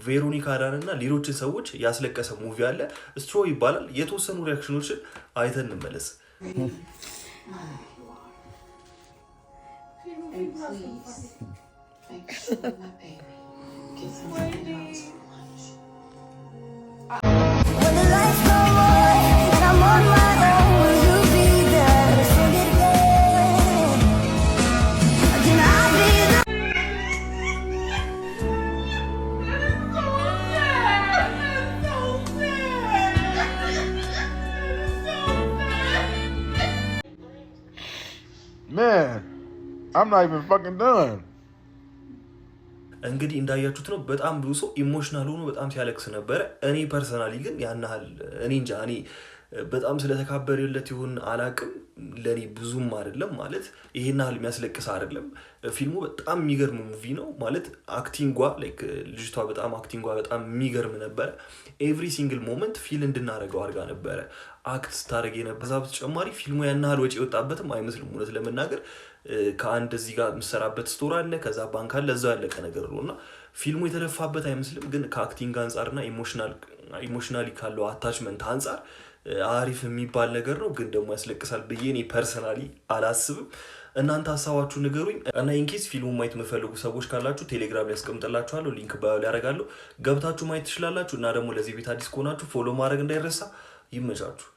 ቬሮኒካ አዳንና ሌሎችን ሰዎች ያስለቀሰ ሙቪ አለ ስትሮ ይባላል የተወሰኑ ሪአክሽኖችን አይተን እንመለስ Man, I'm not even fucking done. እንግዲህ እንዳያችሁት ነው በጣም ብዙ ሰው ኢሞሽናል ሆኖ በጣም ሲያለቅስ ነበር እኔ ፐርሰናሊ ግን ያናል እኔ እንጃ እኔ በጣም ስለተካበረለት ይሁን አላቅም ለኔ ብዙም አይደለም ማለት ይሄን ያህል የሚያስለቅስ አይደለም ፊልሙ በጣም የሚገርም ሙቪ ነው ማለት አክቲንጓ ላይክ ልጅቷ በጣም አክቲንጓ በጣም የሚገርም ነበር ኤቭሪ ሲንግል ሞመንት ፊል እንድናረጋው አድርጋ ነበር አክት ስታረግ የነበረ ዛብ ተጨማሪ ፊልሙ ያን ያህል ወጪ የወጣበትም አይመስልም እውነት ለመናገር ከአንድ እዚህ ጋር መሰራበት ስቶር አለ ከዛ ባንክ አለ እዛው ያለቀ ነገር ነውና ፊልሙ የተለፋበት አይመስልም ግን ከአክቲንግ አንፃርና ኢሞሽናሊ ካለው አታችመንት አንፃር አሪፍ የሚባል ነገር ነው ግን ደግሞ ያስለቅሳል ብዬ እኔ ፐርሰናሊ አላስብም እናንተ ሐሳባችሁ ንገሩኝ እና ኢንኬስ ፊልሙን ማየት የምትፈልጉ ሰዎች ካላችሁ ቴሌግራም ላይ አስቀምጥላችኋለሁ ሊንክ ባዮ ላይ አደርጋለሁ ገብታችሁ ማየት ትችላላችሁ እና ደግሞ ለዚህ ቤት አዲስ ከሆናችሁ ፎሎ ማድረግ እንዳይረሳ ይመቻችሁ